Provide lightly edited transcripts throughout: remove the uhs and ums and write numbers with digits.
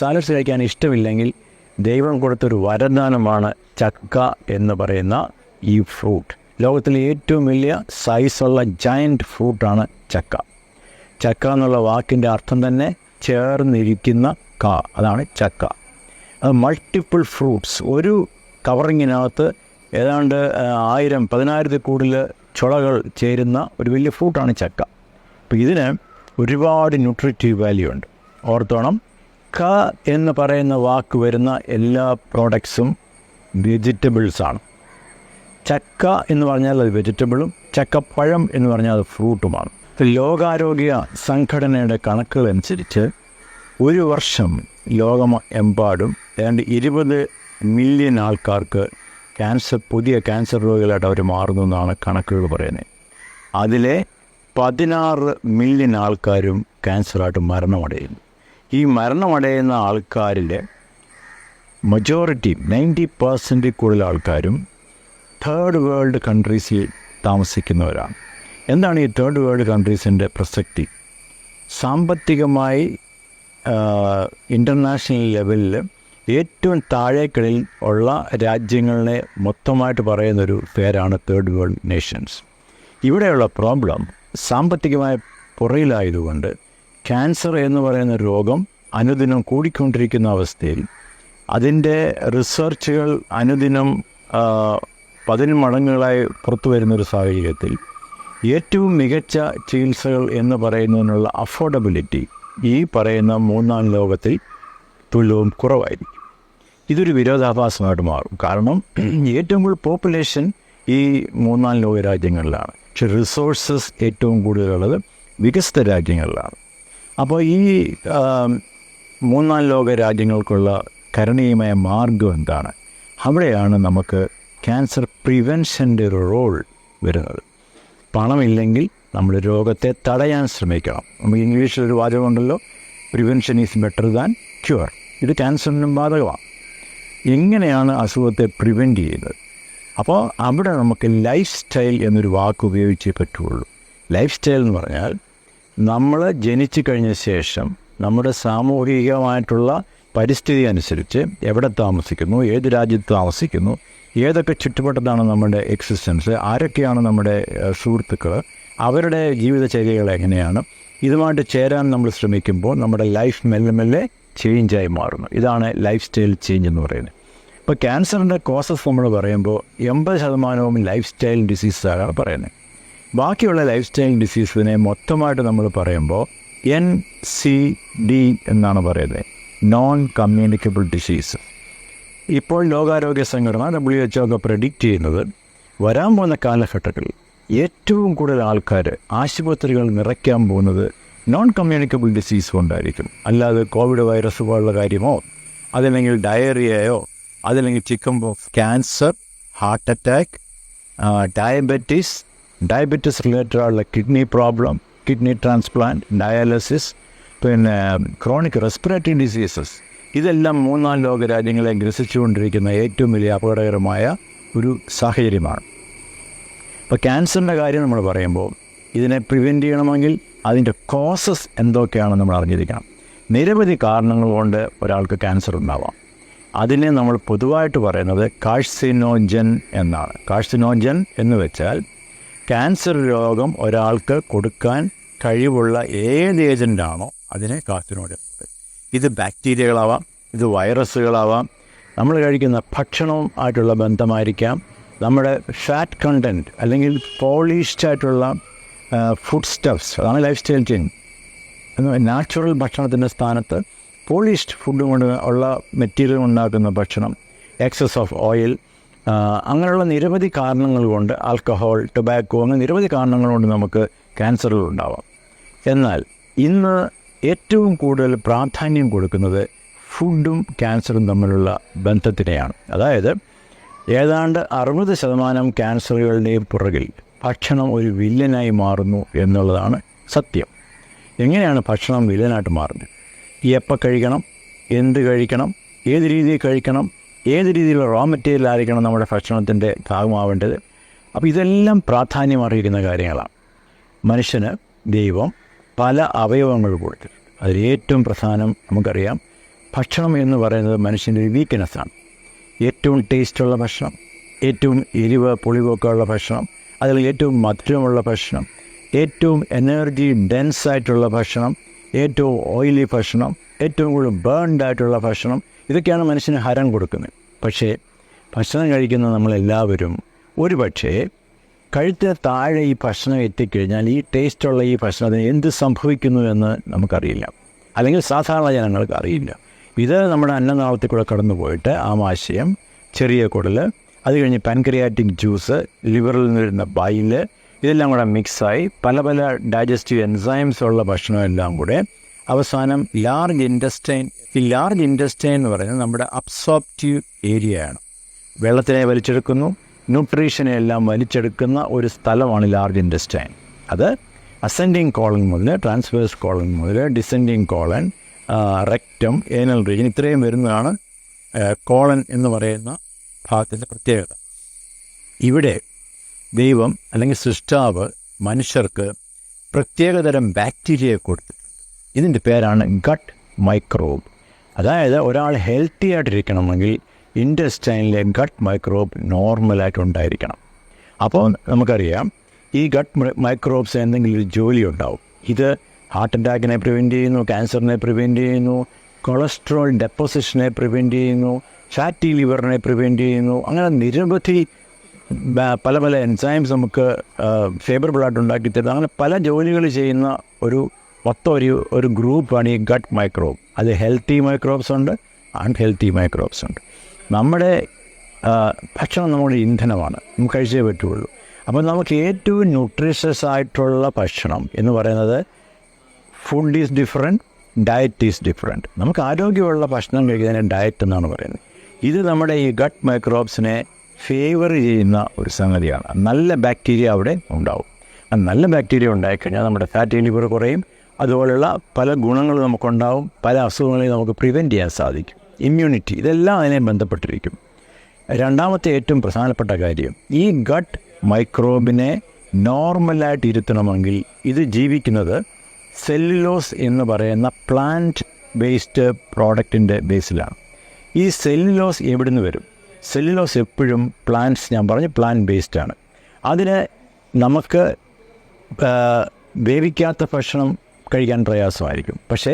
Salads കഴിക്കാൻ ഇഷ്ടമില്ലെങ്കിൽ ദൈവം കൊടുത്തൊരു വരദാനമാണ് ചക്ക എന്ന് പറയുന്ന ഈ ഫ്രൂട്ട്. ലോകത്തിലെ ഏറ്റവും വലിയ സൈസുള്ള ജയൻറ്റ് ഫ്രൂട്ടാണ് ചക്ക. ചക്ക എന്നുള്ള വാക്കിൻ്റെ അർത്ഥം തന്നെ ചേർന്നിരിക്കുന്ന കാ, അതാണ് ചക്ക. അത് മൾട്ടിപ്പിൾ ഫ്രൂട്ട്സ്, ഒരു കവറിങ്ങിനകത്ത് ഏതാണ്ട് 1000-10,000 കൂടുതൽ ചുളകൾ ചേരുന്ന ഒരു വലിയ ഫ്രൂട്ടാണ് ചക്ക. അപ്പോൾ ഇതിന് ഒരുപാട് ന്യൂട്രിറ്റീവ് വാല്യൂ ഉണ്ട്. ഓർത്തോണം, ക എന്ന് പറയുന്ന വാക്ക് വരുന്ന എല്ലാ പ്രോഡക്ട്സും വെജിറ്റബിൾസാണ്. ചക്ക എന്ന് പറഞ്ഞാൽ അത് വെജിറ്റബിളും ചക്കപ്പഴം എന്ന് പറഞ്ഞാൽ അത് ഫ്രൂട്ടുമാണ്. ലോകാരോഗ്യ സംഘടനയുടെ കണക്കുകൾ അനുസരിച്ച് ഒരു വർഷം ലോകമെമ്പാടും ഏതാണ്ട് 20 മില്യൺ ആൾക്കാർക്ക് പുതിയ ക്യാൻസർ രോഗികളായിട്ട് അവർ മാറുന്നു എന്നാണ് കണക്കുകൾ പറയുന്നത്. അതിലെ 16 മില്യൺ ആൾക്കാരും ക്യാൻസറായിട്ട് മരണമടയുന്നു. ഈ മരണമടയുന്ന ആൾക്കാരിലെ മജോറിറ്റി 90% കൂടുതൽ ആൾക്കാരും തേർഡ് വേൾഡ് കൺട്രീസിൽ താമസിക്കുന്നവരാണ്. എന്താണ് ഈ തേർഡ് വേൾഡ് കൺട്രീസിൻ്റെ പ്രസക്തി? സാമ്പത്തികമായി ഇൻ്റർനാഷണൽ ലെവലിൽ ഏറ്റവും താഴേക്കിടയിൽ ഉള്ള രാജ്യങ്ങളെ മൊത്തമായിട്ട് പറയുന്നൊരു പേരാണ് തേർഡ് വേൾഡ് നേഷൻസ്. ഇവിടെയുള്ള പ്രോബ്ലം സാമ്പത്തികമായ പുറയിലായതുകൊണ്ട് ക്യാൻസർ എന്ന് പറയുന്ന രോഗം അനുദിനം കൂടിക്കൊണ്ടിരിക്കുന്ന അവസ്ഥയിൽ അതിൻ്റെ റിസർച്ചുകൾ അനുദിനം 10 മടങ്ങുകളായി പുറത്തു വരുന്നൊരു സാഹചര്യത്തിൽ ഏറ്റവും മികച്ച ചികിത്സകൾ എന്ന് പറയുന്നതിനുള്ള അഫോർഡബിലിറ്റി ഈ പറയുന്ന മൂന്നാം ലോകത്തിൽ തുലവും കുറവായിരിക്കും. ഇതൊരു വിരോധാഭാസമായിട്ട് മാറും. കാരണം ഏറ്റവും കൂടുതൽ പോപ്പുലേഷൻ ഈ മൂന്നാം ലോക രാജ്യങ്ങളിലാണ്, പക്ഷെ റിസോഴ്സസ് ഏറ്റവും കൂടുതലുള്ളത് വികസിത രാജ്യങ്ങളിലാണ്. അപ്പോൾ ഈ മൂന്നാം ലോക രാജ്യങ്ങൾക്കുള്ള കരണീയമായ മാർഗം എന്താണ്? അവിടെയാണ് നമുക്ക് ക്യാൻസർ പ്രിവെൻഷൻ്റെ ഒരു റോൾ വരുന്നത്. പണമില്ലെങ്കിൽ നമ്മൾ രോഗത്തെ തടയാൻ ശ്രമിക്കണം. നമുക്ക് ഇംഗ്ലീഷിലൊരു വാചകമുണ്ടല്ലോ, prevention is better than cure. ഇത് ക്യാൻസറിനും ബാധകമാണ്. എങ്ങനെയാണ് അസുഖത്തെ പ്രിവെൻറ്റ് ചെയ്യുന്നത്? അപ്പോൾ അവിടെ നമുക്ക് ലൈഫ് സ്റ്റൈൽ എന്നൊരു വാക്ക് ഉപയോഗിച്ചേ പറ്റുള്ളൂ. ലൈഫ് സ്റ്റൈൽ എന്ന് പറഞ്ഞാൽ നമ്മൾ ജനിച്ചു കഴിഞ്ഞ ശേഷം നമ്മുടെ സാമൂഹികമായിട്ടുള്ള പരിസ്ഥിതി അനുസരിച്ച് എവിടെ താമസിക്കുന്നു, ഏത് രാജ്യത്ത് താമസിക്കുന്നു, ഏതൊക്കെ ചുറ്റുവട്ടത്താണ് നമ്മുടെ എക്സിസ്റ്റൻസ്, ആരൊക്കെയാണ് നമ്മുടെ സുഹൃത്തുക്കൾ, അവരുടെ ജീവിതചര്യകൾ എങ്ങനെയാണ്, ഇതുമായിട്ട് ചേരാൻ നമ്മൾ ശ്രമിക്കുമ്പോൾ നമ്മുടെ ലൈഫ് മെല്ലെ മെല്ലെ ചേഞ്ചായി മാറുന്നു. ഇതാണ് ലൈഫ് സ്റ്റൈൽ ചേഞ്ച് എന്ന് പറയുന്നത്. ഇപ്പോൾ ക്യാൻസറിൻ്റെ കോസസ് നമ്മൾ പറയുമ്പോൾ 80% ലൈഫ് സ്റ്റൈൽ ഡിസീസാണ് പറയുന്നത്. ബാക്കിയുള്ള ലൈഫ് സ്റ്റൈൽ ഡിസീസിനെ മൊത്തമായിട്ട് നമ്മൾ പറയുമ്പോൾ NCD എന്നാണ് പറയുന്നത്, നോൺ കമ്മ്യൂണിക്കബിൾ ഡിസീസ്. ഇപ്പോൾ ലോകാരോഗ്യ സംഘടന WHO ഒക്കെ പ്രെഡിക്റ്റ് ചെയ്യുന്നത് വരാൻ പോകുന്ന കാലഘട്ടത്തിൽ ഏറ്റവും കൂടുതൽ ആൾക്കാർ ആശുപത്രികൾ നിറയ്ക്കാൻ പോകുന്നത് നോൺ കമ്മ്യൂണിക്കബിൾ ഡിസീസ് കൊണ്ടായിരിക്കും. അല്ലാതെ കോവിഡ് വൈറസ് പോലുള്ള കാര്യമോ, അതല്ലെങ്കിൽ ഡയറിയയോ, അതല്ലെങ്കിൽ chickenpox, cancer, heart attack, diabetes related ആയിട്ടുള്ള kidney problem, kidney transplant, dialysis, പിന്നെ ക്രോണിക് റെസ്പിറേറ്ററി ഡിസീസസ്, ഇതെല്ലാം മൂന്നാം ലോക രാജ്യങ്ങളെ ഗ്രസിച്ചുകൊണ്ടിരിക്കുന്ന ഏറ്റവും വലിയ അപകടകരമായ ഒരു സാഹചര്യമാണ്. ഇപ്പോൾ ക്യാൻസറിൻ്റെ കാര്യം നമ്മൾ പറയുമ്പോൾ ഇതിനെ പ്രിവെൻറ്റ് ചെയ്യണമെങ്കിൽ അതിൻ്റെ കോസസ് എന്തൊക്കെയാണെന്ന് നമ്മൾ അറിഞ്ഞിരിക്കണം. നിരവധി കാരണങ്ങൾ കൊണ്ട് ഒരാൾക്ക് ക്യാൻസർ ഉണ്ടാവാം. അതിനെ നമ്മൾ പൊതുവായിട്ട് പറയുന്നത് കാഴ്സിനോജൻ എന്നാണ്. കാഴ്സിനോജൻ എന്ന് വെച്ചാൽ ക്യാൻസർ രോഗം ഒരാൾക്ക് കൊടുക്കാൻ കഴിവുള്ള ഏത് ഏജൻ്റാണോ അതിനെ കാഴ്സിനോജൻ. ഇത് ബാക്ടീരിയകളാവാം, ഇത് വൈറസുകളാവാം, നമ്മൾ കഴിക്കുന്ന ഭക്ഷണവും ആയിട്ടുള്ള ബന്ധമായിരിക്കാം, നമ്മുടെ ഫാറ്റ് കണ്ടൻറ്റ് അല്ലെങ്കിൽ പോളിഷ്ഡ് ആയിട്ടുള്ള ഫുഡ് സ്റ്റഫ്സ്, അതാണ് ലൈഫ് സ്റ്റൈൽ ചേഞ്ച്. നാച്ചുറൽ ഭക്ഷണത്തിൻ്റെ സ്ഥാനത്ത് പോളിഷ്ഡ് ഫുഡ് കൊണ്ട് ഉള്ള മെറ്റീരിയൽ ഉണ്ടാക്കുന്ന ഭക്ഷണം, എക്സസ് ഓഫ് ഓയിൽ, അങ്ങനെയുള്ള നിരവധി കാരണങ്ങൾ കൊണ്ട്, ആൽക്കഹോൾ, ടൊബാക്കോ, അങ്ങനെ നിരവധി കാരണങ്ങൾ കൊണ്ട് നമുക്ക് ക്യാൻസറുകൾ ഉണ്ടാവാം. എന്നാൽ ഇന്ന് ഏറ്റവും കൂടുതൽ പ്രാധാന്യം കൊടുക്കുന്നത് ഫുഡും ക്യാൻസറും തമ്മിലുള്ള ബന്ധത്തിനെയാണ്. അതായത് ഏതാണ്ട് 60% ക്യാൻസറുകളുടെയും പുറകിൽ ഭക്ഷണം ഒരു വില്ലനായി മാറുന്നു എന്നുള്ളതാണ് സത്യം. എങ്ങനെയാണ് ഭക്ഷണം വില്ലനായിട്ട് മാറുന്നത്? എപ്പോൾ കഴിക്കണം, എന്ത് കഴിക്കണം, ഏത് രീതിയിൽ കഴിക്കണം, ഏത് രീതിയിലുള്ള റോ മെറ്റീരിയൽ ആയിരിക്കണം നമ്മുടെ ഭക്ഷണത്തിൻ്റെ ഭാഗമാവേണ്ടത്. അപ്പോൾ ഇതെല്ലാം പ്രാധാന്യം അറിയിക്കുന്ന കാര്യങ്ങളാണ്. മനുഷ്യന് ദൈവം പല അവയവങ്ങൾ കൊടുത്തിട്ടുണ്ട്. അതിൽ ഏറ്റവും പ്രധാനം നമുക്കറിയാം ഭക്ഷണം എന്ന് പറയുന്നത് മനുഷ്യൻ്റെ ഒരു വീക്ക്നെസ്സാണ്. ഏറ്റവും ടേസ്റ്റുള്ള ഭക്ഷണം, ഏറ്റവും എരിവ് പുളിവൊക്കെ ഉള്ള ഭക്ഷണം, അതിൽ ഏറ്റവും മധുരമുള്ള ഭക്ഷണം, ഏറ്റവും എനർജി ഡെൻസായിട്ടുള്ള ഭക്ഷണം, ഏറ്റവും ഓയിലി ഭക്ഷണം, ഏറ്റവും കൂടുതൽ ബേൺഡ് ആയിട്ടുള്ള ഭക്ഷണം, ഇതൊക്കെയാണ് മനുഷ്യന് ഹരം കൊടുക്കുന്നത്. പക്ഷേ ഭക്ഷണം കഴിക്കുന്ന നമ്മളെല്ലാവരും ഒരു പക്ഷേ കഴുത്തിന് താഴെ ഈ ഭക്ഷണം എത്തിക്കഴിഞ്ഞാൽ ഈ ടേസ്റ്റുള്ള ഈ ഭക്ഷണത്തിന് എന്ത് സംഭവിക്കുന്നു എന്ന് നമുക്കറിയില്ല, അല്ലെങ്കിൽ സാധാരണ ജനങ്ങൾക്ക് അറിയില്ല. ഇത് നമ്മുടെ അന്നനാളത്തിൽ കൂടെ കടന്നു പോയിട്ട് ആമാശയം, ചെറിയ കുടൽ, അത് കഴിഞ്ഞ് പാൻക്രിയാറ്റിക് ജ്യൂസ്, ലിവറിൽ നിന്ന് വരുന്ന ബൈൽ, ഇതെല്ലാം കൂടെ മിക്സായി പല പല ഡൈജസ്റ്റീവ് എൻസൈംസ് ഉള്ള ഭക്ഷണമെല്ലാം കൂടെ അവസാനം ലാർജ് ഇൻറ്റസ്റ്റൈൻ. ഈ ലാർജ് ഇൻറ്റസ്റ്റൈൻ എന്ന് പറയുന്നത് നമ്മുടെ അബ്സോർപ്റ്റീവ് ഏരിയയാണ്. വെള്ളത്തിനെ വലിച്ചെടുക്കുന്നു, ന്യൂട്രീഷനെ എല്ലാം വലിച്ചെടുക്കുന്ന ഒരു സ്ഥലമാണ് ലാർജ് ഇൻറ്റസ്റ്റൈൻ. അത് അസെൻഡിങ് കോളൻ മുതൽ ട്രാൻസ്വേഴ്സ് കോളൻ മുതൽ descending colon, rectum, anal region, ഇത്രയും വരുന്നതാണ് കോളൻ എന്ന് പറയുന്ന ഭാഗത്തിൻ്റെ പ്രത്യേകത. ഇവിടെ ദൈവം അല്ലെങ്കിൽ സൃഷ്ടാവ് മനുഷ്യർക്ക് പ്രത്യേകതരം ബാക്ടീരിയയെ കൊടുത്തിട്ടുണ്ട്. ഇതിൻ്റെ പേരാണ് ഗട്ട് മൈക്രോബ്. അതായത് ഒരാൾ ഹെൽത്തി ആയിട്ടിരിക്കണമെങ്കിൽ ഇൻറ്റസ്റ്റൈനിലെ ഗട്ട് മൈക്രോബ് നോർമലായിട്ടുണ്ടായിരിക്കണം. അപ്പോൾ നമുക്കറിയാം ഈ ഗട്ട് മൈക്രോബ്സ് എന്തെങ്കിലും ഒരു ജോലി ഉണ്ടാവും. ഇത് ഹാർട്ട് അറ്റാക്കിനെ പ്രിവെൻറ്റ് ചെയ്യുന്നു, ക്യാൻസറിനെ പ്രിവെൻറ്റ് ചെയ്യുന്നു, കൊളസ്ട്രോൾ ഡെപ്പോസിഷനെ പ്രിവെൻറ്റ് ചെയ്യുന്നു, ഫാറ്റി ലിവറിനെ പ്രിവെൻറ്റ് ചെയ്യുന്നു. അങ്ങനെ നിരവധി പല പല എൻസൈംസ് നമുക്ക് ഫേവറബിളായിട്ട് ഉണ്ടാക്കി തരുന്നത്. അങ്ങനെ പല ജോലികൾ ചെയ്യുന്ന മൊത്തം ഒരു ഗ്രൂപ്പാണ് ഈ ഗട്ട് മൈക്രോബ്. അത് ഹെൽത്തി മൈക്രോബ്സ് ഉണ്ട്, അൺഹെൽത്തി മൈക്രോബ്സ് ഉണ്ട്. നമ്മുടെ ഭക്ഷണം നമ്മുടെ ഇന്ധനമാണ്, നമുക്ക് കഴിച്ചേ പറ്റുള്ളൂ. അപ്പോൾ നമുക്ക് ഏറ്റവും ന്യൂട്രീഷ്യസ് ആയിട്ടുള്ള ഭക്ഷണം എന്ന് പറയുന്നത് food is different, diet is different. നമുക്ക് ആരോഗ്യമുള്ള ഭക്ഷണം കഴിക്കുന്നതിന് ഡയറ്റ് എന്നാണ് പറയുന്നത്. ഇത് നമ്മുടെ ഈ ഗട്ട് മൈക്രോബ്സിനെ ഫേവർ ചെയ്യുന്ന ഒരു സംഗതിയാണ്. നല്ല ബാക്ടീരിയ അവിടെ ഉണ്ടാവും. നല്ല ബാക്ടീരിയ ഉണ്ടായിക്കഴിഞ്ഞാൽ നമ്മുടെ ഫാറ്റി ലിവർ കുറയും, അതുപോലെയുള്ള പല ഗുണങ്ങളും നമുക്കുണ്ടാവും, പല അസുഖങ്ങളെയും നമുക്ക് പ്രിവെൻറ്റ് ചെയ്യാൻ സാധിക്കും. ഇമ്മ്യൂണിറ്റി, ഇതെല്ലാം അതിനെ ബന്ധപ്പെട്ടിരിക്കും. രണ്ടാമത്തെ ഏറ്റവും പ്രധാനപ്പെട്ട കാര്യം, ഈ ഗട്ട് മൈക്രോബിനെ നോർമലായിട്ട് ഇരുത്തണമെങ്കിൽ ഇത് ജീവിക്കുന്നത് സെല്ലുലോസ് എന്ന് പറയുന്ന പ്ലാന്റ് ബേസ്ഡ് പ്രോഡക്റ്റിൻ്റെ ബേസിലാണ്. ഈ സെല്ലുലോസ് എവിടെ നിന്ന് വരും? സെല്ലുലോസ് എപ്പോഴും പ്ലാന്റ്സ്, ഞാൻ പറഞ്ഞു പ്ലാന്റ് ബേസ്ഡാണ്. അതിന് നമുക്ക് വേവിക്കാത്ത ഭക്ഷണം കഴിക്കാൻ പ്രയാസമായിരിക്കും. പക്ഷേ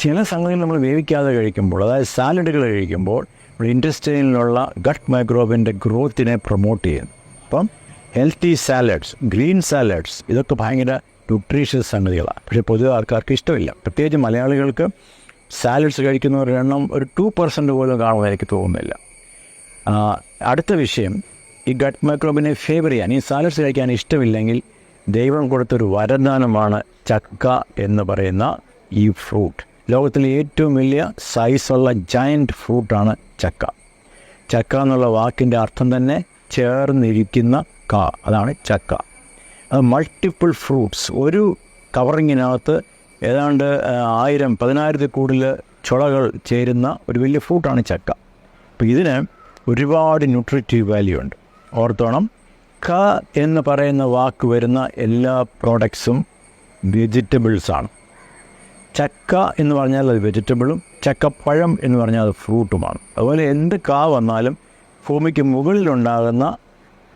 ചില സംഗതികൾ നമ്മൾ വേവിക്കാതെ കഴിക്കുമ്പോൾ, അതായത് സാലഡുകൾ കഴിക്കുമ്പോൾ ഇൻറ്റസ്റ്റൈനിലുള്ള ഗട്ട് മൈക്രോബിൻ്റെ ഗ്രോത്തിനെ പ്രൊമോട്ട് ചെയ്യുന്നു. അപ്പം ഹെൽത്തി സാലഡ്സ്, ഗ്രീൻ സാലഡ്സ്, ഇതൊക്കെ ഭയങ്കര ന്യൂട്രീഷ്യസ് സംഗതികളാണ്. പക്ഷേ പൊതുവെ ആൾക്കാർക്ക് ഇഷ്ടമില്ല. പ്രത്യേകിച്ച് മലയാളികൾക്ക് സാലഡ്സ് കഴിക്കുന്നവരുടെ എണ്ണം ഒരു 2% പോലും കാണുമെന്ന് എനിക്ക് തോന്നുന്നില്ല. അടുത്ത വിഷയം, ഈ ഗട്ട് മൈക്രോബിനെ ഫേവർ ചെയ്യാൻ, ഈ സാലഡ്സ് കഴിക്കാൻ ഇഷ്ടമില്ലെങ്കിൽ ദൈവം കൊടുത്തൊരു വരദാനമാണ് ചക്ക എന്ന് പറയുന്ന ഈ ഫ്രൂട്ട്. ലോകത്തിലെ ഏറ്റവും വലിയ സൈസുള്ള ജയൻറ്റ് ഫ്രൂട്ടാണ് ചക്ക. ചക്ക എന്നുള്ള വാക്കിൻ്റെ അർത്ഥം തന്നെ ചേർന്നിരിക്കുന്ന അതാണ് ചക്ക. അത് മൾട്ടിപ്പിൾ ഫ്രൂട്ട്സ്, ഒരു കവറിങ്ങിനകത്ത് ഏതാണ്ട് 1000-10,000 കൂടുതൽ ചുളകൾ ചേരുന്ന ഒരു വലിയ ഫ്രൂട്ടാണ് ചക്ക. അപ്പോൾ ഇതിന് ഒരുപാട് ന്യൂട്രിറ്റീവ് വാല്യൂ ഉണ്ട്. ഓർത്തോണം, ക എന്ന് പറയുന്ന വാക്ക് വരുന്ന എല്ലാ പ്രോഡക്ട്സും വെജിറ്റബിൾസാണ്. ചക്ക എന്ന് പറഞ്ഞാൽ അത് വെജിറ്റബിളും, ചക്കപ്പഴം എന്ന് പറഞ്ഞാൽ അത് ഫ്രൂട്ടുമാണ്. അതുപോലെ എന്ത് കാ വന്നാലും ഭൂമിക്ക് മുകളിലുണ്ടാകുന്ന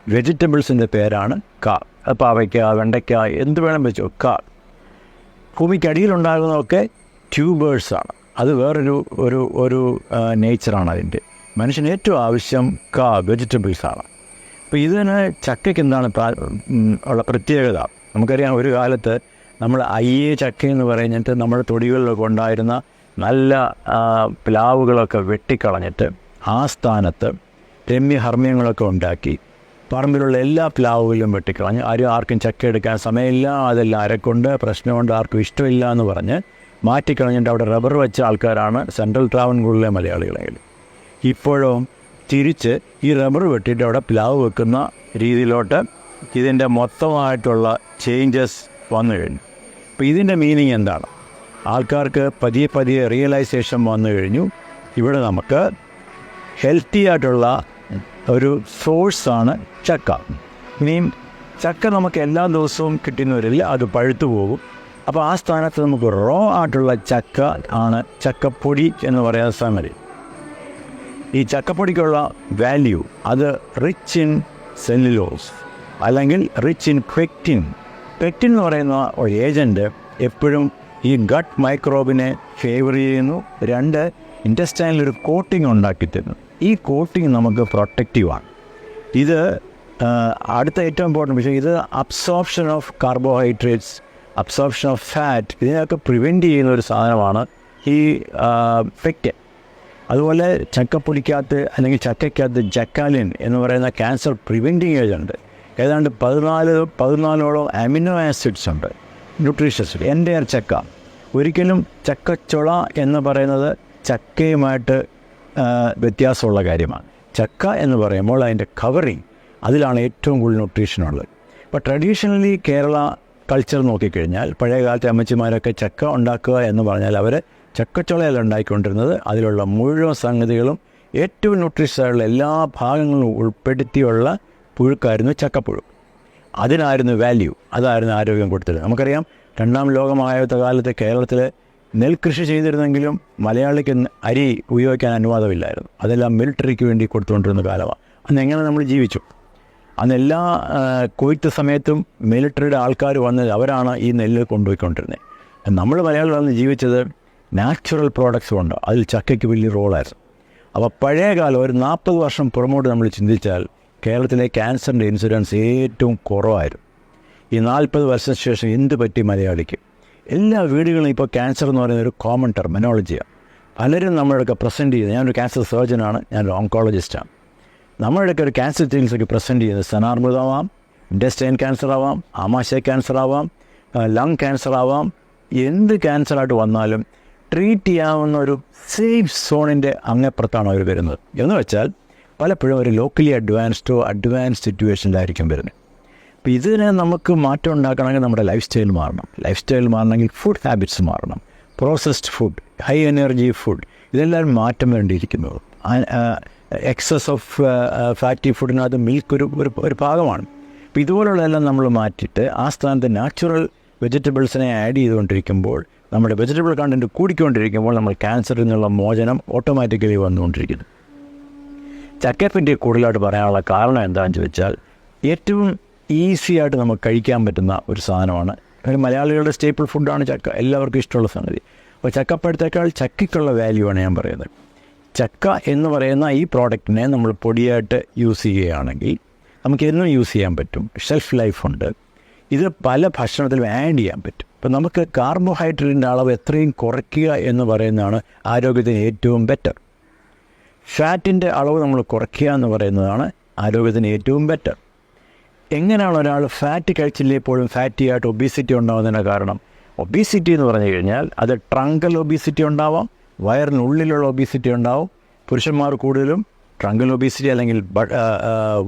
വെജിറ്റബിൾസിൻ്റെ പേരാണ് കാ. പാവയ്ക്ക, വെണ്ടയ്ക്ക, എന്ത് വേണം വെച്ചോ കാ. ഭൂമിക്കടിയിലുണ്ടാകുന്നതൊക്കെ ട്യൂബേഴ്സാണ്. അത് വേറൊരു നേച്ചറാണ് അതിൻ്റെ. മനുഷ്യന് ഏറ്റവും ആവശ്യം വെജിറ്റബിൾസാണ്. അപ്പോൾ ഇതിന് ചക്കയ്ക്ക് എന്താണ് ഉള്ള പ്രത്യേകത? നമുക്കറിയാം, ഒരു കാലത്ത് നമ്മൾ ചക്ക എന്ന് പറഞ്ഞിട്ട് നമ്മുടെ തൊടികളിലൊക്കെ ഉണ്ടായിരുന്ന നല്ല പ്ലാവുകളൊക്കെ വെട്ടിക്കളഞ്ഞിട്ട് ആ സ്ഥാനത്ത് രമ്യഹർമ്മ്യങ്ങളൊക്കെ ഉണ്ടാക്കി പറമ്പിലുള്ള എല്ലാ പ്ലാവുകളിലും വെട്ടിക്കളഞ്ഞ് ആർക്കും ചക്ക എടുക്കാൻ സമയമില്ല, അതെല്ലാം അരക്കൊണ്ട് പ്രശ്നമുണ്ട്, ആർക്കും ഇഷ്ടമില്ല എന്ന് പറഞ്ഞ് മാറ്റിക്കളഞ്ഞിട്ട് അവിടെ റബ്ബർ വെച്ച ആൾക്കാരാണ് സെൻട്രൽ ട്രാവൻകൂറിലെ മലയാളികളെങ്കിൽ. ഇപ്പോഴും തിരിച്ച് ഈ റബ്ബർ വെട്ടിയിട്ട് അവിടെ പ്ലാവ് വെക്കുന്ന രീതിയിലോട്ട് ഇതിൻ്റെ മൊത്തമായിട്ടുള്ള ചേഞ്ചസ് വന്നു കഴിഞ്ഞു. അപ്പോൾ ഇതിൻ്റെ മീനിങ് എന്താണ്? ആൾക്കാർക്ക് പതിയെ റിയലൈസേഷൻ വന്നു കഴിഞ്ഞു, ഇവിടെ നമുക്ക് ഹെൽത്തി ആയിട്ടുള്ള ഒരു സോഴ്സാണ് ചക്ക. ഇനിയും ചക്ക നമുക്ക് എല്ലാ ദിവസവും കിട്ടുന്നവരില്ല, അത് പഴുത്തു പോകും. അപ്പോൾ ആ സ്ഥാനത്ത് നമുക്ക് റോ ആയിട്ടുള്ള ചക്ക ആണ് ചക്കപ്പൊടി എന്ന് പറയുന്ന സംഗതി. ഈ ചക്കപ്പൊടിക്കുള്ള വാല്യൂ അത് റിച്ച് ഇൻ സെല്ലുലോസ് അല്ലെങ്കിൽ റിച്ച് ഇൻ പെക്റ്റിൻ. പെക്റ്റിൻ എന്ന് പറയുന്ന ഒരു ഏജൻറ്റ് എപ്പോഴും ഈ ഗട്ട് മൈക്രോബിനെ ഫേവർ ചെയ്യുന്നു. 2, ഇൻറ്റസ്റ്റൈനിലൊരു കോട്ടിങ് ഉണ്ടാക്കി തരുന്നു. ഈ കോട്ടിങ് നമുക്ക് പ്രൊട്ടക്റ്റീവാണ്. ഇത് അടുത്ത ഏറ്റവും ഇമ്പോർട്ടൻറ്റ് വിഷയം, ഇത് absorption of carbohydrates, absorption of fat, ഇതിനൊക്കെ പ്രിവെൻറ്റ് ചെയ്യുന്ന ഒരു സാധനമാണ് ഈ പെക്റ്റിൻ. അതുപോലെ ചക്കപ്പൊടിക്കകത്ത് അല്ലെങ്കിൽ ചക്കയ്ക്കകത്ത് ജക്കാലിൻ എന്ന് പറയുന്ന ക്യാൻസർ പ്രിവെൻറ്റിങ് ഏജൻറ്റ് ഏതാണ്ട് 14ഓളം അമിനോ ആസിഡ്സ് ഉണ്ട് ന്യൂട്രീഷ്യസ്. എൻ്റെ ചക്ക ഒരിക്കലും ചക്കച്ചുള എന്ന് പറയുന്നത് ചക്കയുമായിട്ട് വ്യത്യാസമുള്ള കാര്യമാണ്. ചക്ക എന്ന് പറയുമ്പോൾ അതിൻ്റെ കവറിങ്, അതിലാണ് ഏറ്റവും കൂടുതൽ ന്യൂട്രീഷനുള്ളത്. ഇപ്പോൾ ട്രഡീഷണലി കേരള കൾച്ചർ നോക്കിക്കഴിഞ്ഞാൽ പഴയ കാലത്തെ അമ്മച്ചിമാരൊക്കെ ചക്ക ഉണ്ടാക്കുക എന്ന് പറഞ്ഞാൽ അവർ ചക്കച്ചുളയല്ല ഉണ്ടാക്കിക്കൊണ്ടിരുന്നത്. അതിലുള്ള മുഴുവൻ സംഗതികളും ഏറ്റവും ന്യൂട്രീഷ്യസ് ആയിട്ടുള്ള എല്ലാ ഭാഗങ്ങളും ഉൾപ്പെടുത്തിയുള്ള പുഴുക്കായിരുന്നു ചക്കപ്പുഴു. അതിനായിരുന്നു വാല്യൂ, അതായിരുന്നു ആരോഗ്യം കൊടുത്തത്. നമുക്കറിയാം 2ാം ലോകമഹായുദ്ധ കാലത്ത് കേരളത്തിൽ നെൽകൃഷി ചെയ്തിരുന്നെങ്കിലും മലയാളിക്ക് അരി ഉപയോഗിക്കാൻ അനുവാദമില്ലായിരുന്നു. അതെല്ലാം മിലിറ്ററിക്ക് വേണ്ടി കൊടുത്തുകൊണ്ടിരുന്ന കാലമാണ്. അന്ന് എങ്ങനെ നമ്മൾ ജീവിച്ചു? അന്ന് എല്ലാ കൊയ്ത്ത് സമയത്തും മിലിറ്ററിയുടെ ആൾക്കാർ വന്ന് അവരാണ് ഈ നെല്ല് കൊണ്ടുപോയിക്കൊണ്ടിരുന്നത്. നമ്മൾ മലയാളികൾ അന്ന് ജീവിച്ചത് നാച്ചുറൽ പ്രോഡക്ട്സ് കൊണ്ട്. അതിൽ ചക്കയ്ക്ക് വലിയ റോളായിരുന്നു. അപ്പോൾ പഴയ കാലം ഒരു 40 വർഷം പുറമോട്ട് നമ്മൾ ചിന്തിച്ചാൽ കേരളത്തിലെ ക്യാൻസറിൻ്റെ ഇൻസിഡൻസ് ഏറ്റവും കുറവായിരുന്നു. ഈ 40 വർഷത്തിന് ശേഷം എന്ത് പറ്റി മലയാളിക്ക്? എല്ലാ വീടുകളും ഇപ്പോൾ ക്യാൻസർ എന്ന് പറയുന്ന ഒരു കോമൺ ടെർമിനോളജിയാണ്. പലരും നമ്മുടെയൊക്കെ പ്രസൻറ്റ് ചെയ്യുന്നത്, ഞാനൊരു ക്യാൻസർ സർജനാണ്, ഞാനൊരു ഓങ്കോളജിസ്റ്റാണ്. നമ്മുടെയൊക്കെ ഒരു ക്യാൻസർ ചികിത്സയ്ക്ക് പ്രസൻറ്റ് ചെയ്യുന്നത് സ്തനാർബുദമാവാം, ഇൻറ്റസ്റ്റൈൻ ക്യാൻസർ ആവാം, ആമാശയ ക്യാൻസർ ആവാം, ലങ് ക്യാൻസർ ആവാം. എന്ത് ക്യാൻസറായിട്ട് വന്നാലും ട്രീറ്റ് ചെയ്യാവുന്ന ഒരു സേഫ് സോണിൻ്റെ അങ്ങേപ്പുറത്താണ് അവർ വരുന്നത്. എന്ന് വെച്ചാൽ പലപ്പോഴും ഒരു ലോക്കലി അഡ്വാൻസ്ഡ് സിറ്റുവേഷനിലായിരിക്കും വരുന്നത്. അപ്പോൾ ഇതിനെ നമുക്ക് മാറ്റം ഉണ്ടാക്കണമെങ്കിൽ നമ്മുടെ ലൈഫ് സ്റ്റൈൽ മാറണം. ലൈഫ് സ്റ്റൈൽ മാറണമെങ്കിൽ ഫുഡ് ഹാബിറ്റ്സ് മാറണം. Processed food, high energy food, ഇതെല്ലാം മാറ്റം വേണ്ടിയിരിക്കുന്നു. എക്സസ് ഓഫ് ഫാറ്റി ഫുഡിനകത്ത് മിൽക്ക് ഒരു ഭാഗമാണ്. അപ്പോൾ ഇതുപോലുള്ളതെല്ലാം നമ്മൾ മാറ്റിയിട്ട് ആ സ്ഥാനത്ത് നാച്ചുറൽ വെജിറ്റബിൾസിനെ ആഡ് ചെയ്തുകൊണ്ടിരിക്കുമ്പോൾ, നമ്മുടെ വെജിറ്റബിൾ കണ്ടൻറ്റ് കൂടിക്കൊണ്ടിരിക്കുമ്പോൾ നമ്മൾ ക്യാൻസറിൽ നിന്നുള്ള മോചനം ഓട്ടോമാറ്റിക്കലി വന്നുകൊണ്ടിരിക്കുന്നു. ചക്കയെപ്പറ്റി കൂടുതലായിട്ട് പറയാനുള്ള കാരണം എന്താണെന്ന് ചോദിച്ചാൽ, ഏറ്റവും ഈസി ആയിട്ട് നമുക്ക് കഴിക്കാൻ പറ്റുന്ന ഒരു സാധനമാണ്. മലയാളികളുടെ സ്റ്റേപ്പിൾ ഫുഡാണ് ചക്ക, എല്ലാവർക്കും ഇഷ്ടമുള്ള സംഗതി. അപ്പോൾ ചക്കപ്പഴത്തേക്കാൾ ചക്കയ്ക്കുള്ള വാല്യൂ ആണ് ഞാൻ പറയുന്നത്. ചക്ക എന്ന് പറയുന്ന ഈ പ്രോഡക്റ്റിനെ നമ്മൾ പൊടിയായിട്ട് യൂസ് ചെയ്യുകയാണെങ്കിൽ നമുക്ക് എന്നും യൂസ് ചെയ്യാൻ പറ്റും. ഷെൽഫ് ലൈഫുണ്ട്. ഇത് പല ഭക്ഷണത്തിലും ആഡ് ചെയ്യാൻ പറ്റും. ഇപ്പം നമുക്ക് കാർബോഹൈഡ്രേറ്റിൻ്റെ അളവ് എത്രയും കുറയ്ക്കുക എന്ന് പറയുന്നതാണ് ആരോഗ്യത്തിന് ഏറ്റവും ബെറ്റർ. ഫാറ്റിൻ്റെ അളവ് നമ്മൾ കുറയ്ക്കുക എന്ന് പറയുന്നതാണ് ആരോഗ്യത്തിന് ഏറ്റവും ബെറ്റർ. എങ്ങനെയാണ് ഒരാൾ ഫാറ്റ് കഴിച്ചില്ലേ എപ്പോഴും ഫാറ്റി ആയിട്ട് ഒബീസിറ്റി ഉണ്ടാകുന്നതിന് കാരണം? ഒബീസിറ്റി എന്ന് പറഞ്ഞു കഴിഞ്ഞാൽ അത് ട്രങ്കൽ ഒബീസിറ്റി ഉണ്ടാവാം, വയറിനുള്ളിലുള്ള ഒബീസിറ്റി ഉണ്ടാവും. പുരുഷന്മാർ കൂടുതലും ട്രങ്കൽ ഒബീസിറ്റി അല്ലെങ്കിൽ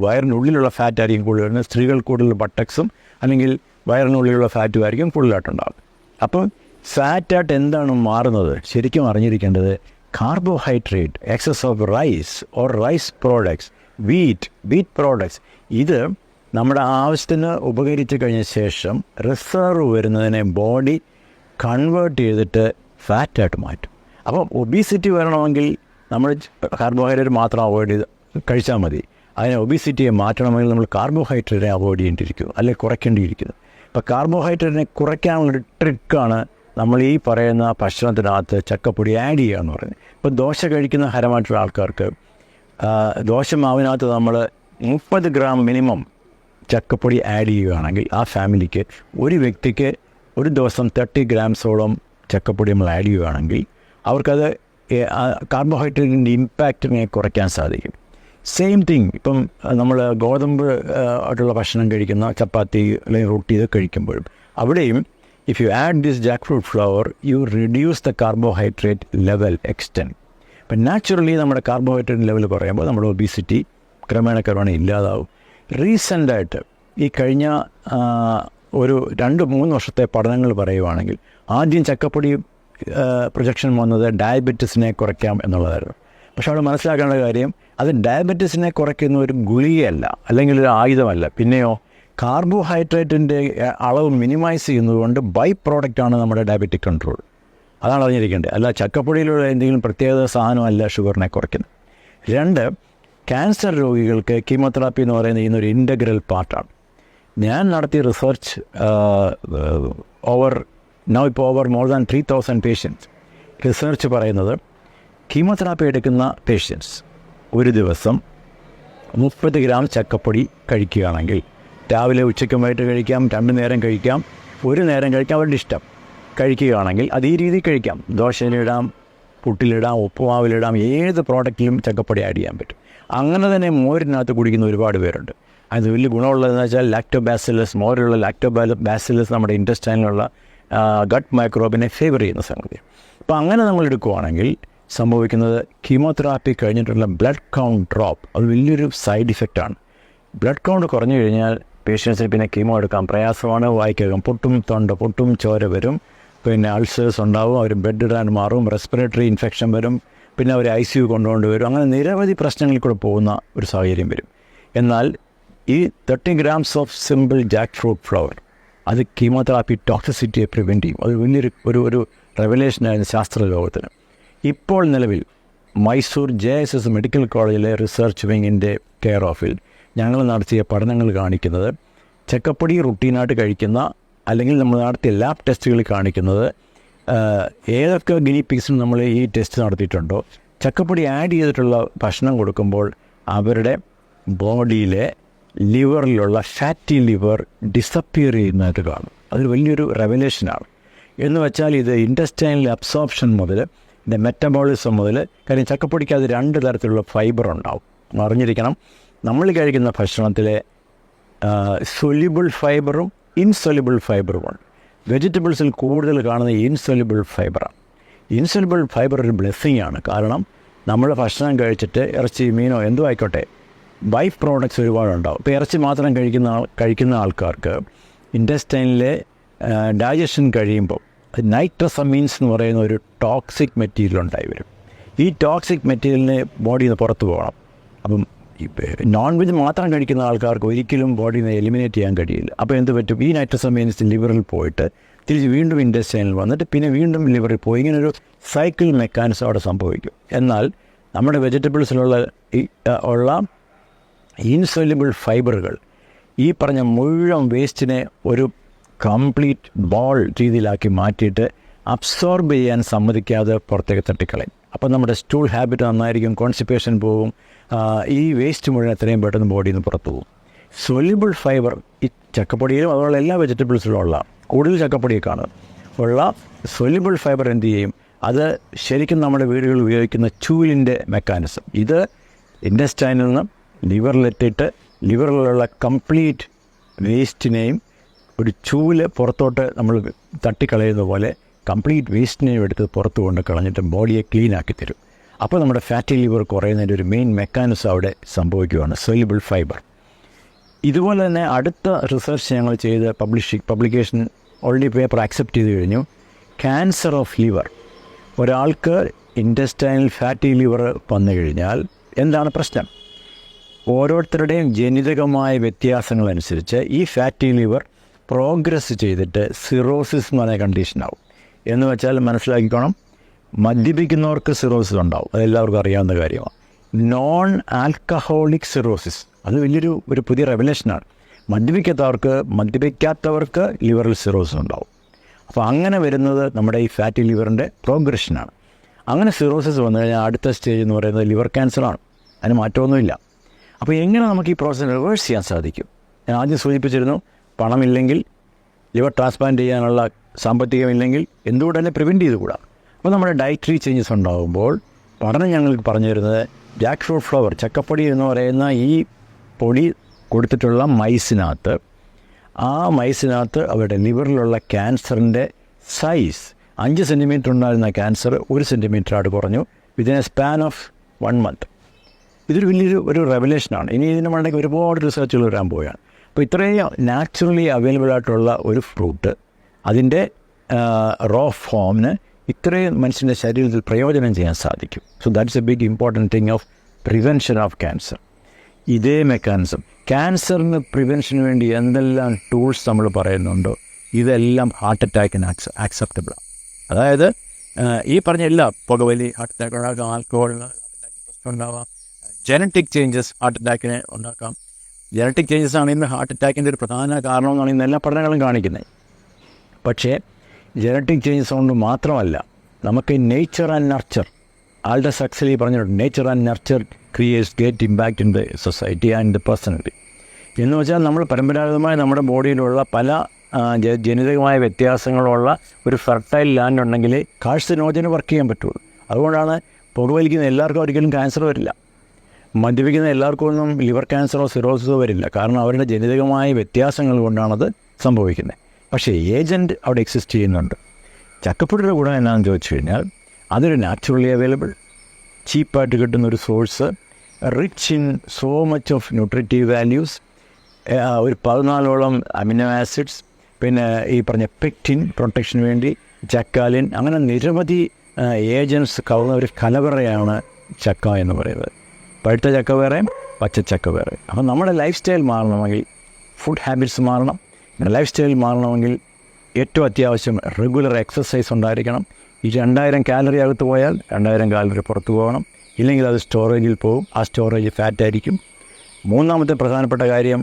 വയറിനുള്ളിലുള്ള ഫാറ്റ് ആയിരിക്കും കൂടുതൽ വരുന്നത്. സ്ത്രീകൾ കൂടുതൽ ബട്ടക്സും അല്ലെങ്കിൽ വയറിനുള്ളിലുള്ള ഫാറ്റും ആയിരിക്കും കൂടുതലായിട്ടുണ്ടാകും. അപ്പം ഫാറ്റായിട്ട് എന്താണ് മാറുന്നത്? ശരിക്കും അറിഞ്ഞിരിക്കേണ്ടത് carbohydrate, excess of rice or rice products, wheat products, ഇത് നമ്മുടെ ആവശ്യത്തിന് ഉപകരിച്ച് കഴിഞ്ഞ ശേഷം റിസർവ് വരുന്നതിനെ ബോഡി കൺവേർട്ട് ചെയ്തിട്ട് ഫാറ്റായിട്ട് മാറ്റും. അപ്പോൾ ഒബീസിറ്റി വരണമെങ്കിൽ നമ്മൾ കാർബോഹൈഡ്രേറ്റ് മാത്രം അവോയ്ഡ് ചെയ്ത് കഴിച്ചാൽ മതി. അതിനെ ഒബീസിറ്റിയെ മാറ്റണമെങ്കിൽ നമ്മൾ കാർബോഹൈഡ്രേറ്റിനെ അവോയ്ഡ് ചെയ്യേണ്ടിയിരിക്കുന്നു, അല്ലെങ്കിൽ കുറയ്ക്കേണ്ടിയിരിക്കുന്നു. അപ്പോൾ കാർബോഹൈഡ്രേറ്റിനെ കുറയ്ക്കാനുള്ളൊരു ട്രിക്കാണ് നമ്മൾ ഈ പറയുന്ന ഭക്ഷണത്തിനകത്ത് ചക്കപ്പൊടി ആഡ് ചെയ്യുക എന്ന് പറയുന്നത്. ഇപ്പോൾ ദോശ കഴിക്കുന്ന ഹരമായിട്ടുള്ള ആൾക്കാർക്ക് ദോശമാവിനകത്ത് നമ്മൾ 30 ഗ്രാം മിനിമം ചക്കപ്പൊടി ആഡ് ചെയ്യുകയാണെങ്കിൽ ആ ഫാമിലിക്ക് ഒരു വ്യക്തിക്ക് ഒരു ദിവസം 30 ഗ്രാംസോളം ചക്കപ്പൊടി നമ്മൾ ആഡ് ചെയ്യുകയാണെങ്കിൽ അവർക്കത് കാർബോഹൈഡ്രേറ്റിൻ്റെ ഇമ്പാക്റ്റിനെ കുറയ്ക്കാൻ സാധിക്കും. സെയിം തിങ് ഇപ്പം നമ്മൾ ഗോതമ്പ് ആയിട്ടുള്ള ഭക്ഷണം കഴിക്കുന്ന ചപ്പാത്തി അല്ലെങ്കിൽ റൊട്ടി ഇത് കഴിക്കുമ്പോഴും അവിടെയും if you add this jackfruit flower you reduce the carbohydrate level extend. ഇപ്പം നാച്ചുറലി നമ്മുടെ കാർബോഹൈഡ്രേറ്റ് ലെവൽ കുറയുമ്പോൾ നമ്മുടെ ഒബീസിറ്റി ക്രമേണ ഇല്ലാതാവും. റീസെൻ്റായിട്ട് ഈ കഴിഞ്ഞ ഒരു 2-3 വർഷത്തെ പഠനങ്ങൾ പറയുവാണെങ്കിൽ ആദ്യം ചക്കപ്പൊടി പ്രൊജക്ഷൻ വന്നത് ഡയബറ്റിസിനെ കുറയ്ക്കാം എന്നുള്ളതായിരുന്നു. പക്ഷെ അവിടെ മനസ്സിലാക്കേണ്ട കാര്യം അത് ഡയബറ്റിസിനെ കുറയ്ക്കുന്ന ഒരു ഗുളികയല്ല, അല്ലെങ്കിൽ ഒരു ആയുധമല്ല. പിന്നെയോ കാർബോഹൈഡ്രേറ്റിൻ്റെ അളവ് മിനിമൈസ് ചെയ്യുന്നതുകൊണ്ട് ബൈ പ്രോഡക്റ്റാണ് നമ്മുടെ ഡയബറ്റിക് കൺട്രോൾ. അതാണ് അറിഞ്ഞിരിക്കേണ്ടത്. അല്ല ചക്കപ്പൊടിയിലുള്ള എന്തെങ്കിലും പ്രത്യേക സാധനമല്ല ഷുഗറിനെ കുറയ്ക്കുന്നത്. 2, ക്യാൻസർ രോഗികൾക്ക് കീമോതെറാപ്പി എന്ന് പറയുന്നത് ഇന്നൊരു ഇൻ്റഗ്രൽ പാർട്ടാണ്. ഞാൻ നടത്തിയ research over more than 3,000 patients. Research പറയുന്നത് കീമോതെറാപ്പി എടുക്കുന്ന പേഷ്യൻസ് ഒരു ദിവസം 30 ഗ്രാം ചക്കപ്പൊടി കഴിക്കുകയാണെങ്കിൽ, രാവിലെ ഉച്ചയ്ക്കുമായിട്ട് കഴിക്കാം, 2 നേരം കഴിക്കാം, 1 നേരം കഴിക്കാം, അവരുടെ ഇഷ്ടം, കഴിക്കുകയാണെങ്കിൽ അത് ഈ രീതിയിൽ കഴിക്കാം. ദോശയിലിടാം, പുട്ടിലിടാം, ഉപ്പുമാവിലിടാം, ഏത് പ്രോഡക്റ്റിലും ചക്കപ്പൊടി ആഡ് ചെയ്യാൻ പറ്റും. അങ്ങനെ തന്നെ മോരിനകത്ത് കുടിക്കുന്ന ഒരുപാട് പേരുണ്ട്. അത് വലിയ ഗുണമുള്ളതെന്ന് വെച്ചാൽ ലാക്ടോബാസിലസ്, മോരിലുള്ള ലാക്ടോബാസിലസ് നമ്മുടെ ഇൻറ്റസ്റ്റൈനിലുള്ള ഗട്ട് മൈക്രോബിനെ ഫേവർ ചെയ്യുന്ന സംഗതി. അപ്പോൾ അങ്ങനെ നമ്മൾ എടുക്കുകയാണെങ്കിൽ സംഭവിക്കുന്നത് കീമോതെറാപ്പി കഴിഞ്ഞിട്ടുള്ള ബ്ലഡ് കൗണ്ട് ഡ്രോപ്പ്, അത് വലിയൊരു സൈഡ് ഇഫക്റ്റാണ്. ബ്ലഡ് കൗണ്ട് കുറഞ്ഞു കഴിഞ്ഞാൽ പേഷ്യൻസിന് പിന്നെ കീമോ എടുക്കാൻ പ്രയാസമാണ്. വായിക്കകം പൊട്ടും, ചോര വരും, പിന്നെ അൾസേഴ്സ് ഉണ്ടാവും, അവർ ബെഡ് ഇടാൻ മാറും, റെസ്പിറേറ്ററി ഇൻഫെക്ഷൻ വരും, പിന്നെ അവർ ICU കൊണ്ടുകൊണ്ട് വരും. അങ്ങനെ നിരവധി പ്രശ്നങ്ങളിൽ കൂടെ പോകുന്ന ഒരു സാഹചര്യം വരും. എന്നാൽ ഈ 30 grams of simple Jack fruit flower അത് കീമോതെറാപ്പി ടോക്സിസിറ്റിയെ പ്രിവെൻറ്റ് ചെയ്യും. അത് വലിയൊരു ഒരു റെവലേഷനായിരുന്നു ശാസ്ത്ര ലോകത്തിന്. ഇപ്പോൾ നിലവിൽ മൈസൂർ JSS മെഡിക്കൽ കോളേജിലെ റിസർച്ച് വിങ്ങിൻ്റെ കെയർ ഓഫിൽ ഞങ്ങൾ നടത്തിയ പഠനങ്ങൾ കാണിക്കുന്നത് ചക്കപ്പൊടി റുട്ടീനായിട്ട് കഴിക്കുന്ന, അല്ലെങ്കിൽ നമ്മൾ നടത്തിയ ലാബ് ടെസ്റ്റുകൾ കാണിക്കുന്നത്, ഏതൊക്കെ ഗിനി പിഗ്സിന് നമ്മൾ ഈ ടെസ്റ്റ് നടത്തിയിട്ടുണ്ടോ ചക്കപ്പൊടി ആഡ് ചെയ്തിട്ടുള്ള ഭക്ഷണം കൊടുക്കുമ്പോൾ അവരുടെ ബോഡിയിലെ ലിവറിലുള്ള ഫാറ്റി ലിവർ ഡിസപ്പിയർ ചെയ്യുന്നതായിട്ട് കാണും. അതൊരു വലിയൊരു റെവലേഷനാണ്. എന്ന് വെച്ചാൽ ഇത് ഇൻറ്റസ്റ്റൈനൽ അബ്സോർപ്ഷൻ മുതൽ ഇതിൻ്റെ മെറ്റബോളിസം മുതൽ, കാര്യം ചക്കപ്പൊടിക്ക് അത് 2 തരത്തിലുള്ള ഫൈബർ ഉണ്ടാവും. അറിഞ്ഞിരിക്കണം, നമ്മൾ കഴിക്കുന്ന ഭക്ഷണത്തിലെ സൊല്യൂബിൾ ഫൈബറും ഇൻസൊല്യൂബിൾ ഫൈബറുമുണ്ട്. വെജിറ്റബിൾസിൽ കൂടുതൽ കാണുന്ന ഇൻസൊല്യൂബിൾ ഫൈബറാണ്. ഇൻസൊല്യൂബിൾ ഫൈബർ ഒരു ബ്ലെസ്സിങ് ആണ്. കാരണം നമ്മൾ ഭക്ഷണം കഴിച്ചിട്ട് ഇറച്ചി, മീനോ എന്തോ ആയിക്കോട്ടെ, ബൈ പ്രോഡക്ട്സ് ഒരുപാടുണ്ടാവും. ഇപ്പോൾ ഇറച്ചി മാത്രം കഴിക്കുന്ന ആൾക്കാർക്ക് ഇൻറ്റസ്റ്റൈനിലെ ഡൈജഷൻ കഴിയുമ്പോൾ നൈട്രസമീൻസ് എന്ന് പറയുന്ന ഒരു ടോക്സിക് മെറ്റീരിയൽ ഉണ്ടായി വരും. ഈ ടോക്സിക് മെറ്റീരിയലിനെ ബോഡിയിൽ നിന്ന് പുറത്ത് പോകണം. അപ്പം നോൺ വെജ് മാത്രം കഴിക്കുന്ന ആൾക്കാർക്ക് ഒരിക്കലും ബോഡിയിൽ നിന്ന് എലിമിനേറ്റ് ചെയ്യാൻ കഴിയില്ല. അപ്പോൾ എന്ത് പറ്റും, ഈ നൈട്രസമീൻസ് ലിവറിൽ പോയിട്ട് തിരിച്ച് വീണ്ടും ഇൻറ്റസ്റ്റൈനിൽ വന്നിട്ട് പിന്നെ വീണ്ടും ലിവറിൽ പോയി, ഇങ്ങനൊരു സൈക്കിൾ മെക്കാനിസം അവിടെ സംഭവിക്കും. എന്നാൽ നമ്മുടെ വെജിറ്റബിൾസിലുള്ള ഇൻസൊല്യൂബിൾ ഫൈബറുകൾ ഈ പറഞ്ഞ മുഴുവൻ വേസ്റ്റിനെ ഒരു കംപ്ലീറ്റ് ബോൾ രീതിയിലാക്കി മാറ്റിയിട്ട് അബ്സോർബ് ചെയ്യാൻ സമ്മതിക്കാതെ പുറത്തേക്ക് തട്ടിക്കളയും. അപ്പോൾ നമ്മുടെ സ്റ്റൂൾ ഹാബിറ്റ് നന്നായിരിക്കും, കോൺസ്റ്റിപ്പേഷൻ പോകും, ഈ വേസ്റ്റ് മുഴുവൻ എത്രയും പെട്ടെന്ന് ബോഡിയിൽ നിന്ന് പുറത്തു പോകും. സൊല്യൂബിൾ ഫൈബർ ഈ ചക്കപ്പൊടിയിലും അതുപോലെ എല്ലാ വെജിറ്റബിൾസിലും ഉള്ള, കൂടുതൽ ചക്കപ്പൊടിയൊക്കെയാണ് ഉള്ള സൊല്യൂബിൾ ഫൈബർ എന്ത് ചെയ്യും, അത് ശരിക്കും നമ്മുടെ വീടുകളിൽ ഉപയോഗിക്കുന്ന ചൂലിൻ്റെ മെക്കാനിസം. ഇത് ഇൻറ്റസ്റ്റൈനിൽ നിന്ന് ലിവറിലെത്തിയിട്ട് ലിവറിലുള്ള കംപ്ലീറ്റ് വേസ്റ്റിനെയും ഒരു ചൂല് പുറത്തോട്ട് നമ്മൾ തട്ടിക്കളയുന്ന പോലെ കംപ്ലീറ്റ് വേസ്റ്റിനെയും എടുത്ത് പുറത്ത് കൊണ്ട് കളഞ്ഞിട്ട് ബോഡിയെ ക്ലീനാക്കി തരും. അപ്പോൾ നമ്മുടെ ഫാറ്റി ലിവർ കുറയുന്നതിൻ്റെ ഒരു മെയിൻ മെക്കാനിസം അവിടെ സംഭവിക്കുകയാണ്, സൊല്യൂബിൾ ഫൈബർ. ഇതുപോലെ തന്നെ അടുത്ത റിസർച്ച് ഞങ്ങൾ ചെയ്ത് പബ്ലിക്കേഷൻ ഓൾറെഡി പേപ്പർ അക്സെപ്റ്റ് ചെയ്ത് കഴിഞ്ഞു. ക്യാൻസർ ഓഫ് ലിവർ, ഒരാൾക്ക് ഇൻറ്റസ്റ്റൈനൽ ഫാറ്റി ലിവർ വന്നു കഴിഞ്ഞാൽ എന്താണ് പ്രശ്നം? ഓരോരുത്തരുടെയും ജനിതകമായ വ്യത്യാസങ്ങളനുസരിച്ച് ഈ ഫാറ്റി ലിവർ പ്രോഗ്രസ് ചെയ്തിട്ട് സിറോസിസ് എന്ന് പറഞ്ഞ കണ്ടീഷനാവും. എന്ന് വെച്ചാൽ മനസ്സിലാക്കിക്കോണം, മദ്യപിക്കുന്നവർക്ക് സിറോസിസ് ഉണ്ടാവും, അതെല്ലാവർക്കും അറിയാവുന്ന കാര്യമാണ്. നോൺ ആൽക്കഹോളിക് സിറോസിസ്, അത് വലിയൊരു പുതിയ റെവലേഷനാണ്. മദ്യപിക്കാത്തവർക്ക് ലിവറിൽ സിറോസിസ് ഉണ്ടാവും. അപ്പോൾ അങ്ങനെ വരുന്നത് നമ്മുടെ ഈ ഫാറ്റി ലിവറിൻ്റെ പ്രോഗ്രഷനാണ്. അങ്ങനെ സിറോസിസ് വന്നു കഴിഞ്ഞാൽ അടുത്ത സ്റ്റേജ് എന്ന് പറയുന്നത് ലിവർ ക്യാൻസറാണ്. അതിന് മാറ്റമൊന്നുമില്ല. അപ്പോൾ എങ്ങനെ നമുക്ക് ഈ പ്രോസസ്സ് റിവേഴ്സ് ചെയ്യാൻ സാധിക്കും? ഞാൻ ആദ്യം സൂചിപ്പിച്ചിരുന്നു, പണമില്ലെങ്കിൽ, ലിവർ ട്രാൻസ്പ്ലാന്റ് ചെയ്യാനുള്ള സാമ്പത്തികമില്ലെങ്കിൽ എന്തുകൊണ്ട് തന്നെ പ്രിവെൻറ്റ് ചെയ്തുകൂടാ. അപ്പോൾ നമ്മുടെ ഡയറ്ററി ചേഞ്ചസ് ഉണ്ടാകുമ്പോൾ പഠനം ഞങ്ങൾക്ക് പറഞ്ഞു തരുന്നത് ജാക്ക് ഫ്രൂട്ട് ഫ്ലവർ, ചക്കപ്പൊടി എന്ന് പറയുന്ന ഈ പൊടി കൊടുത്തിട്ടുള്ള മൈസിനകത്ത്, ആ മൈസിനകത്ത് അവരുടെ ലിവറിലുള്ള ക്യാൻസറിൻ്റെ സൈസ് 5 സെൻറ്റിമീറ്റർ ഉണ്ടായിരുന്ന ക്യാൻസർ 1 സെൻറ്റിമീറ്ററായിട്ട് കുറഞ്ഞു within A span of 1 month. ഇതൊരു വലിയൊരു റെവലേഷനാണ്. ഇനി ഇതിന് വേണമെങ്കിൽ ഒരുപാട് റിസർച്ചുകൾ വരാൻ പോവുകയാണ്. അപ്പോൾ ഇത്രയും നാച്ചുറലി അവൈലബിൾ ആയിട്ടുള്ള ഒരു ഫ്രൂട്ട്, അതിൻ്റെ റോ ഫോമിന് ഇത്രയും മനുഷ്യൻ്റെ ശരീരത്തിൽ പ്രയോജനം ചെയ്യാൻ സാധിക്കും. So that's a big important thing of prevention of cancer. ഇതേ മെക്കാനിസം. ക്യാൻസറിന് പ്രിവെൻഷന് വേണ്ടി എന്തെല്ലാം ടൂൾസ് നമ്മൾ പറയുന്നുണ്ടോ ഇതെല്ലാം ഹാർട്ട് അറ്റാക്കിന് ആക്സെപ്റ്റബിളാണ്. അതായത് ഈ പറഞ്ഞ എല്ലാ പുകവലി ഹാർട്ട് അറ്റാക്ക് ഉണ്ടാക്കാം, ആൽക്കഹോൾ ഹാർട്ട് അറ്റാക്കിന് പ്രശ്നം ഉണ്ടാവാം, ജനറ്റിക് ചേഞ്ചസ് ഹാർട്ട് അറ്റാക്കിനെ ഉണ്ടാക്കാം. ജനറ്റിക് ചേഞ്ചസ് ആണ് ഇന്ന് ഹാർട്ട് അറ്റാക്കിൻ്റെ ഒരു പ്രധാന കാരണമെന്നാണ് ഇന്ന് എല്ലാ പഠനങ്ങളും കാണിക്കുന്നത്. പക്ഷേ ജനറ്റിക് ചേഞ്ചസ് കൊണ്ട് മാത്രമല്ല, നമുക്ക് nature and nurture, Aldous Huxley പറഞ്ഞിട്ടുണ്ട്, nature and nurture creates great impact in the society and the personality. എന്ന് വെച്ചാൽ നമ്മൾ പരമ്പരാഗതമായി നമ്മുടെ ബോഡിയിലുള്ള പല ജനിതകമായ വ്യത്യാസങ്ങളുള്ള ഒരു ഫെർട്ടൈൽ ലാൻഡ് ഉണ്ടെങ്കിൽ കാഴ്സനോജന് വർക്ക് ചെയ്യാൻ പറ്റുള്ളൂ. അതുകൊണ്ടാണ് പുകവലിക്കുന്ന എല്ലാവർക്കും ഒരിക്കലും ക്യാൻസർ വരില്ല, മദ്യപിക്കുന്ന എല്ലാവർക്കും ഒന്നും ലിവർ ക്യാൻസറോ സിറോസിസോ വരില്ല. കാരണം അവരുടെ ജനിതകമായ വ്യത്യാസങ്ങൾ കൊണ്ടാണത് സംഭവിക്കുന്നത്. പക്ഷേ ഏജൻറ്റ് അവിടെ എക്സിസ്റ്റ് ചെയ്യുന്നുണ്ട്. ചക്കപ്പൊടിയുടെ ഗുണം എന്നാണെന്ന് ചോദിച്ചു കഴിഞ്ഞാൽ അതൊരു നാച്ചുറലി അവൈലബിൾ, ചീപ്പായിട്ട് കിട്ടുന്നൊരു source, rich in so much of nutritive values, ഒരു 14ഓളം അമിനോ ആസിഡ്സ്, പിന്നെ ഈ പറഞ്ഞ പെക്റ്റിൻ പ്രൊട്ടക്ഷന് വേണ്ടി ചക്കാലിൻ, അങ്ങനെ നിരവധി ഏജൻറ്റ്സ് കവർന്ന ഒരു കലവറയാണ് ചക്ക എന്ന് പറയുന്നത്. പഴുത്ത ചക്ക വേറെ, പച്ചച്ചക്ക വേറെ. അപ്പോൾ നമ്മുടെ ലൈഫ് സ്റ്റൈൽ മാറണമെങ്കിൽ ഫുഡ് ഹാബിറ്റ്സ് മാറണം. ലൈഫ് സ്റ്റൈൽ മാറണമെങ്കിൽ ഏറ്റവും അത്യാവശ്യം റെഗുലർ എക്സസൈസ് ഉണ്ടായിരിക്കണം. ഈ 2000 കാലറി അകത്ത് പോയാൽ 2000 കാലറി പുറത്തു പോകണം, ഇല്ലെങ്കിൽ അത് സ്റ്റോറേജിൽ പോകും. ആ സ്റ്റോറേജ് ഫാറ്റായിരിക്കും. മൂന്നാമത്തെ പ്രധാനപ്പെട്ട കാര്യം,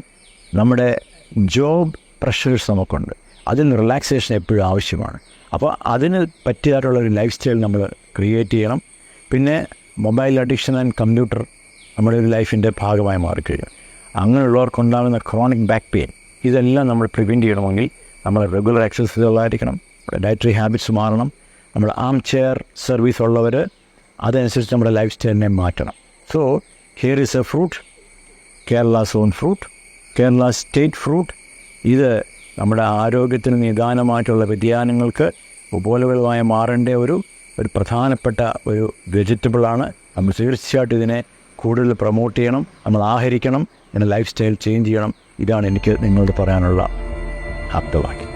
നമ്മുടെ ജോബ് പ്രഷേഴ്സ് നമുക്കുണ്ട്, അതിന് റിലാക്സേഷൻ എപ്പോഴും ആവശ്യമാണ്. അപ്പോൾ അതിന് പറ്റിയതായിട്ടുള്ളൊരു ലൈഫ് സ്റ്റൈൽ നമ്മൾ ക്രിയേറ്റ് ചെയ്യണം. പിന്നെ മൊബൈൽ അഡിക്ഷൻ ആൻഡ് കമ്പ്യൂട്ടർ നമ്മുടെ ഒരു ലൈഫിൻ്റെ ഭാഗമായി മാറിക്കഴിഞ്ഞു. അങ്ങനെയുള്ളവർക്കുണ്ടാകുന്ന ക്രോണിക് ബാക്ക് പെയിൻ ഇതെല്ലാം നമ്മൾ പ്രിവെൻറ്റ് ചെയ്യണമെങ്കിൽ നമ്മൾ റെഗുലർ എക്സസൈസുകളായിരിക്കണം, നമ്മുടെ ഡയറ്ററി ഹാബിറ്റ്സ് മാറണം, നമ്മൾ ആം ചെയർ സർവീസ് ഉള്ളവർ അതനുസരിച്ച് നമ്മുടെ ലൈഫ് സ്റ്റൈലിനെ മാറ്റണം. So here is A fruit, Kerala's on fruit, Kerala state fruit. ഇത് നമ്മുടെ ആരോഗ്യത്തിന് നിദാനമായിട്ടുള്ള വ്യതിയാനങ്ങൾക്ക് ഉപോത്ബലകമായി മാറേണ്ട ഒരു പ്രധാനപ്പെട്ട ഒരു വെജിറ്റബിളാണ്. നമ്മൾ തീർച്ചയായിട്ടും ഇതിനെ കൂടുതൽ പ്രൊമോട്ട് ചെയ്യണം, നമ്മൾ ആഹരിക്കണം, ഇങ്ങനെ ലൈഫ് സ്റ്റൈൽ ചേഞ്ച് ചെയ്യണം. ഇതാണ് എനിക്ക് നിങ്ങളോട് പറയാനുള്ള ആപ്തവാക്യം.